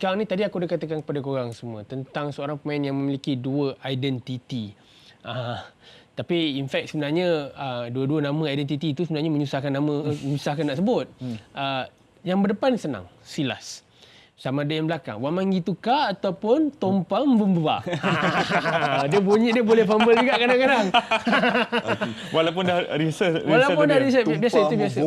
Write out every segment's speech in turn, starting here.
sekarang ni tadi aku dah katakan kepada korang semua tentang seorang pemain yang memiliki dua identiti. Tapi in fact sebenarnya dua-dua nama identiti itu sebenarnya menyusahkan nak sebut. Yang berdepan senang, Silas. Sama ada yang belakang, Wamangi Tuka ataupun Tompang Bumba. Dia bunyi dia boleh fumble juga kadang-kadang. Walaupun dah research. Walaupun dah research, biasa itu biasa.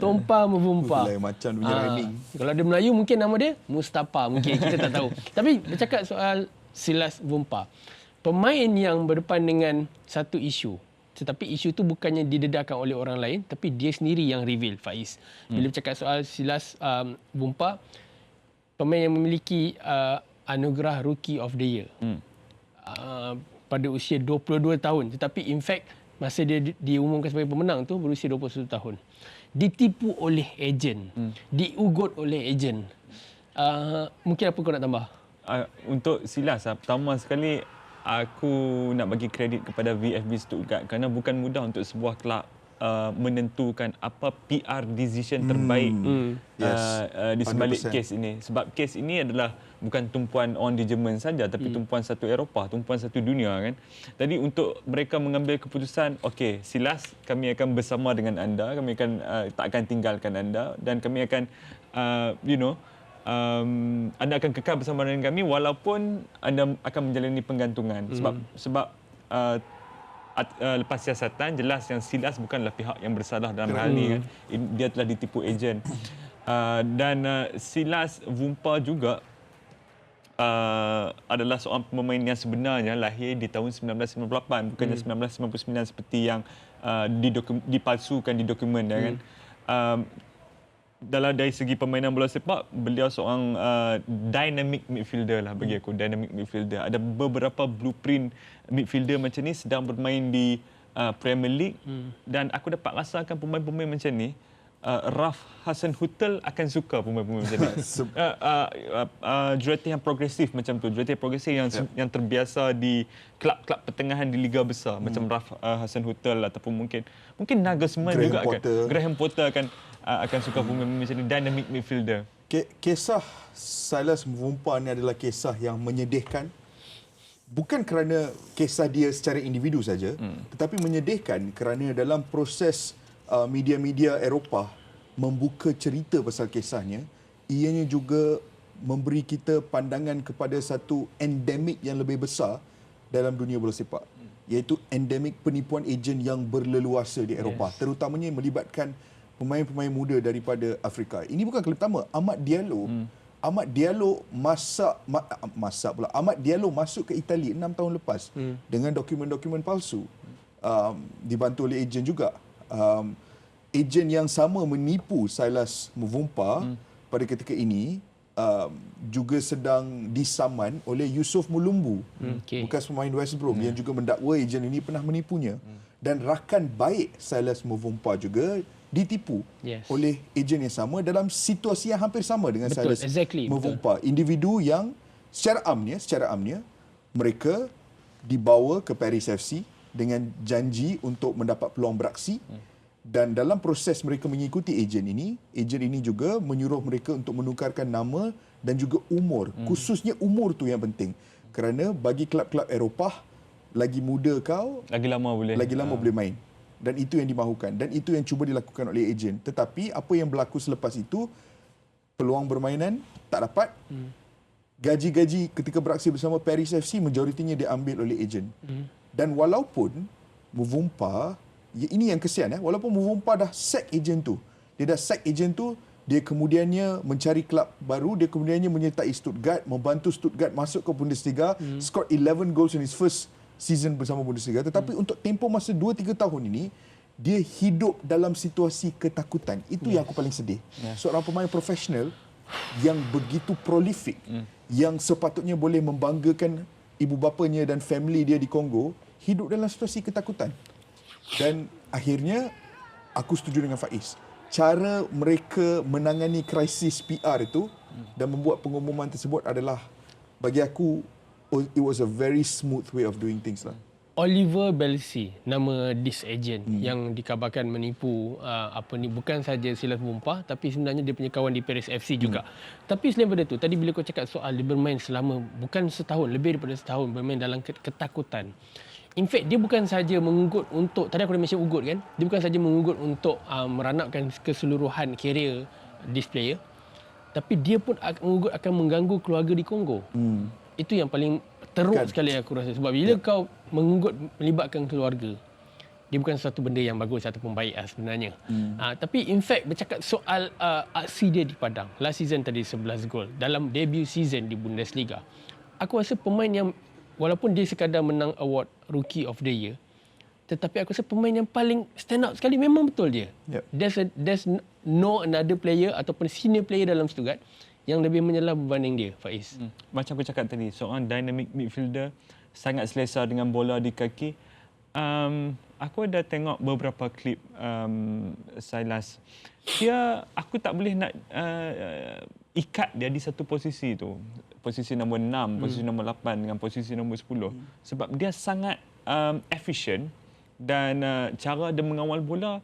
Tompang Muvumpa. macam punya rhyming. Kalau dia Melayu mungkin nama dia Mustafa, mungkin kita tak tahu. Tapi bercakap soal Silas Vumpa, pemain yang berdepan dengan satu isu. Tetapi isu itu bukannya didedahkan oleh orang lain, tapi dia sendiri yang reveal, Faiz. Bila bercakap soal Silas Vumpa, pemain yang memiliki anugerah Rookie of the Year pada usia 22 tahun. Tetapi in fact, masa dia diumumkan sebagai pemenang tu berusia 21 tahun. Ditipu oleh ejen. Diugut oleh ejen. Mungkin apa kau nak tambah? Untuk Silas, pertama sekali aku nak bagi kredit kepada VfB Stuttgart kerana bukan mudah untuk sebuah kelab menentukan apa PR decision terbaik di sebalik kes ini. Sebab kes ini adalah bukan tumpuan orang di Jerman saja, tapi tumpuan satu Eropah, tumpuan satu dunia kan. Jadi untuk mereka mengambil keputusan, okey, Silas, kami akan bersama dengan anda, kami akan tak akan tinggalkan anda dan kami akan anda akan kekal bersama dengan kami walaupun anda akan menjalani penggantungan. Sebab lepas siasatan, jelas yang Silas bukanlah pihak yang bersalah dalam hal ini kan. Dia telah ditipu ejen. Dan Silas Vumpa juga adalah seorang pemain yang sebenarnya lahir di tahun 1998, bukannya 1999 seperti yang dipalsukan di dokumen kan. Dari segi permainan bola sepak, beliau seorang dynamic midfielder lah bagi aku, dynamic midfielder. Ada beberapa blueprint midfielder macam ni sedang bermain di Premier League dan aku dapat rasakan pemain-pemain macam ni, Ralf Hasenhüttl akan suka pemain-pemain macam ni. Jurulatih yang progresif macam tu, jurulatih progresif yang terbiasa di kelab-kelab pertengahan di liga besar macam Ralf Hasenhüttl ataupun mungkin Nagelsmann juga Graham Potter akan suka pemain macam ni, dynamic midfielder. Kisah Silas Vumpa ni adalah kisah yang menyedihkan. Bukan kerana kisah dia secara individu saja, tetapi menyedihkan kerana dalam proses media-media Eropah membuka cerita pasal kisahnya, ianya juga memberi kita pandangan kepada satu endemik yang lebih besar dalam dunia bola sepak, iaitu endemik penipuan ejen yang berleluasa di Eropah, terutamanya melibatkan pemain-pemain muda daripada Afrika. Ini bukan kali pertama. Ahmad Diallo masuk ke Itali 6 tahun lepas dengan dokumen-dokumen palsu, dibantu oleh ejen juga. Ejen yang sama menipu Silas Vumpa pada ketika ini juga sedang disaman oleh Yusuf Mulumbu, bekas pemain West Brom yang juga mendakwa ejen ini pernah menipunya. Dan rakan baik Silas Vumpa juga ditipu oleh ejen yang sama dalam situasi yang hampir sama dengan Silas Vumpa. Individu yang secara amnya mereka dibawa ke Paris FC dengan janji untuk mendapat peluang beraksi. Dan dalam proses mereka mengikuti ejen ini juga menyuruh mereka untuk menukarkan nama dan juga umur. Khususnya umur tu yang penting. Kerana bagi kelab-kelab Eropah, lagi muda kau, lagi lama boleh main. Dan itu yang dimahukan. Dan itu yang cuba dilakukan oleh ejen. Tetapi apa yang berlaku selepas itu, peluang bermainan tak dapat. Gaji-gaji ketika beraksi bersama Paris FC, majoritinya diambil oleh ejen. Dan walaupun Vumpa, ini yang kesian, walaupun Vumpa dah sack ejen tu, dia kemudiannya mencari kelab baru, dia kemudiannya menyertai Stuttgart, membantu Stuttgart masuk ke Bundesliga, scored 11 goals in his first season bersama Bundesliga. Tetapi untuk tempoh masa 2-3 tahun ini, dia hidup dalam situasi ketakutan. Itu yang aku paling sedih. Seorang pemain profesional yang begitu prolific, yang sepatutnya boleh membanggakan ibu bapanya dan family dia di Kongo, hidup dalam situasi ketakutan. Dan akhirnya, aku setuju dengan Faiz. Cara mereka menangani krisis PR itu dan membuat pengumuman tersebut adalah, bagi aku, it was a very smooth way of doing things lah. Oliver Belsi, nama this agent yang dikabarkan menipu bukan saja Silas Bompa tapi sebenarnya dia punya kawan di Paris FC juga. Tapi selain daripada tu, tadi bila kau cakap soal dia bermain selama bukan setahun, lebih daripada setahun bermain dalam ketakutan. In fact, dia bukan saja mengugut untuk, tadi aku dah mention ugut kan, dia bukan saja mengugut untuk meranapkan keseluruhan kerjaya this player, tapi dia pun mengugut akan mengganggu keluarga di Kongo. Itu yang paling teruk sekali aku rasa. Sebab bila kau mengugut melibatkan keluarga, dia bukan satu benda yang bagus ataupun baik sebenarnya. Tapi in fact bercakap soal aksi dia di padang. Last season tadi 11 gol. Dalam debut season di Bundesliga. Aku rasa pemain yang walaupun dia sekadar menang award Rookie of the Year, tetapi aku rasa pemain yang paling stand out sekali memang betul dia. There's no another player ataupun senior player dalam Stuttgart yang lebih menyelam berbanding dia, Faiz. Macam aku cakap tadi, seorang dynamic midfielder, sangat selesa dengan bola di kaki. Aku ada tengok beberapa klip Silas. Aku tak boleh nak ikat dia di satu posisi tu. Posisi nombor 6, posisi nombor 8 dengan posisi nombor 10. Sebab dia sangat efficient dan cara dia mengawal bola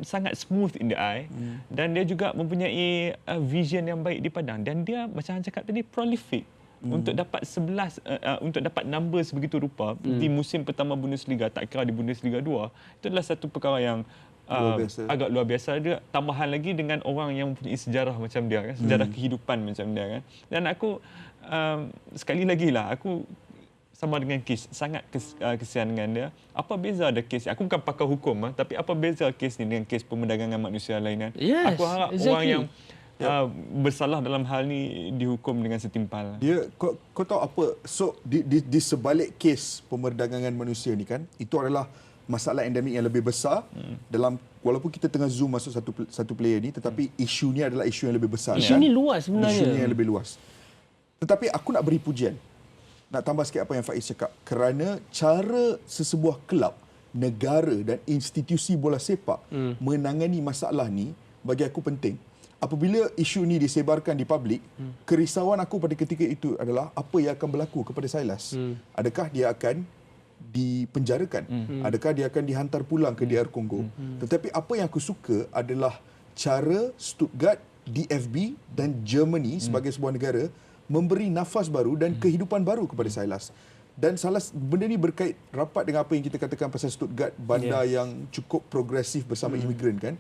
sangat smooth in the eye dan dia juga mempunyai vision yang baik di padang dan dia macam Han cakap tadi prolific untuk dapat 11 untuk dapat number sebegitu rupa di musim pertama Bundesliga, tak kira di Bundesliga 2. Itu adalah satu perkara yang agak luar biasa. Dia tambahan lagi dengan orang yang mempunyai sejarah macam dia kan, sejarah kehidupan macam dia kan. Dan aku sekali lagi lah aku sama dengan Kes, sangat kesian dengan dia. Apa beza ada kes? Aku bukan pakar hukum tapi apa beza kes ni dengan kes pemerdagangan manusia lain kan? Yes, aku harap orang yang bersalah dalam hal ni dihukum dengan setimpal. Dia kau tahu apa? So di sebalik kes pemerdagangan manusia ni kan, itu adalah masalah endemik yang lebih besar dalam, walaupun kita tengah zoom masuk satu player ni, tetapi isu ni adalah isu yang lebih besar. Isu ni luas sebenarnya. Isu ni yang lebih luas. Tetapi aku nak beri pujian. Nak tambah sikit apa yang Faiz cakap. Kerana cara sesebuah kelab, negara dan institusi bola sepak menangani masalah ni bagi aku penting. Apabila isu ni disebarkan di publik, kerisauan aku pada ketika itu adalah apa yang akan berlaku kepada Silas. Adakah dia akan dipenjarakan? Adakah dia akan dihantar pulang ke DR Kongo? Tetapi apa yang aku suka adalah cara Stuttgart, DFB dan Germany sebagai sebuah negara memberi nafas baru dan kehidupan baru kepada Silas. Dan benda ni berkait rapat dengan apa yang kita katakan pasal Stuttgart, bandar yang cukup progresif bersama imigran kan.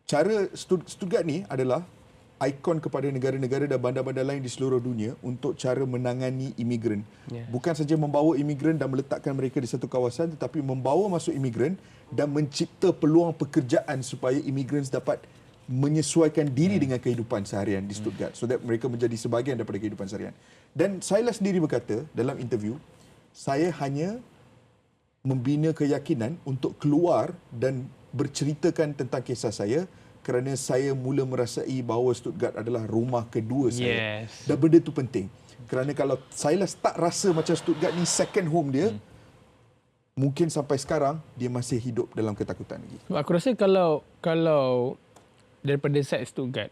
Cara Stuttgart ni adalah ikon kepada negara-negara dan bandar-bandar lain di seluruh dunia untuk cara menangani imigran. Bukan saja membawa imigran dan meletakkan mereka di satu kawasan, tetapi membawa masuk imigran dan mencipta peluang pekerjaan supaya imigran dapat menyesuaikan diri dengan kehidupan seharian di Stuttgart, so that mereka menjadi sebahagian daripada kehidupan seharian. Dan Silas sendiri berkata dalam interview, saya hanya membina keyakinan untuk keluar dan berceritakan tentang kisah saya kerana saya mula merasai bahawa Stuttgart adalah rumah kedua saya. Dan benda itu penting. Kerana kalau Silas tak rasa macam Stuttgart ni second home dia, mungkin sampai sekarang dia masih hidup dalam ketakutan lagi. Aku rasa kalau daripada side Stuttgart,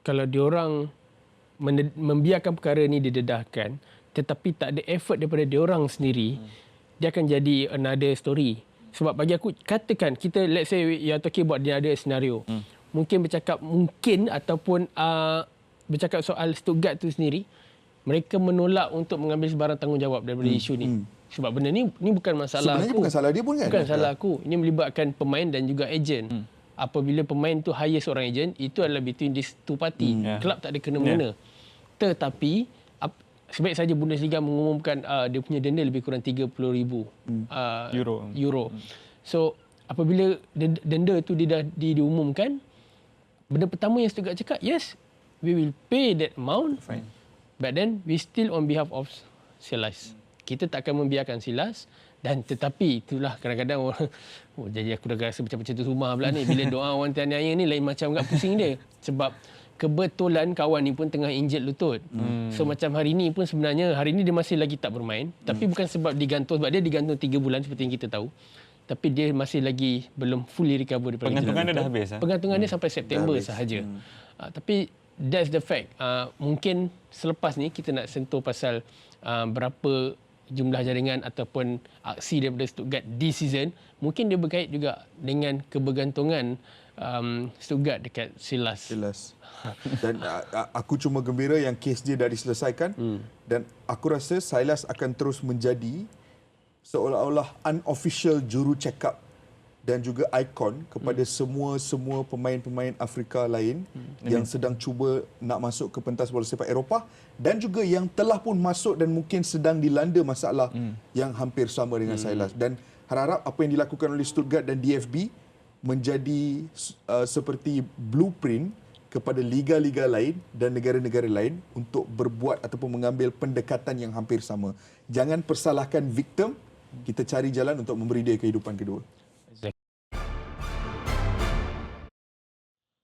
kalau diorang membiarkan perkara ni didedahkan tetapi tak ada effort daripada diorang sendiri, dia akan jadi another story. Sebab bagi aku, katakan kita, let's say you are talking about the other scenario, mungkin bercakap ataupun bercakap soal Stuttgart tu sendiri, mereka menolak untuk mengambil sebarang tanggungjawab daripada isu ni. Sebab benda ni bukan masalah sebenarnya aku. bukan salah dia pun kan? Bukan salah aku. Ini melibatkan pemain dan juga ejen. Apabila pemain tu hire seorang ejen, itu adalah between these two party. Kelab tak ada kena-mengena. Tetapi sebaik saja Bundesliga mengumumkan dia punya denda lebih kurang 30,000 euro. So apabila denda itu diumumkan, benda pertama yang Stuttgart cakap, yes, we will pay that amount. Fine. But then we still on behalf of Silas. Kita tak akan membiarkan Silas. Dan tetapi itulah kadang-kadang orang, jadi aku dah rasa macam tu rumah pula ni. Bila doa orang tiada ni lain macam agak pusing dia. Sebab kebetulan kawan ni pun tengah injured lutut. So macam hari ni pun sebenarnya, hari ni dia masih lagi tak bermain. Tapi bukan sebab digantung, sebab dia digantung 3 bulan seperti yang kita tahu. Tapi dia masih lagi belum fully recover daripada pengantungan dia dah habis. Pengantungan dia sampai September sahaja. Tapi that's the fact. Mungkin selepas ni kita nak sentuh pasal berapa jumlah jaringan ataupun aksi daripada Stuttgart this season, mungkin dia berkait juga dengan kebergantungan Stuttgart dekat Silas. Dan aku cuma gembira yang kes dia dah diselesaikan. Dan aku rasa Silas akan terus menjadi seolah-olah unofficial juru check-up dan juga ikon kepada semua pemain-pemain Afrika lain yang sedang cuba nak masuk ke pentas bola sepak Eropah dan juga yang telah pun masuk dan mungkin sedang dilanda masalah yang hampir sama dengan Silas. Dan harap apa yang dilakukan oleh Stuttgart dan DFB menjadi seperti blueprint kepada liga-liga lain dan negara-negara lain untuk berbuat ataupun mengambil pendekatan yang hampir sama. Jangan persalahkan victim, kita cari jalan untuk memberi dia kehidupan kedua.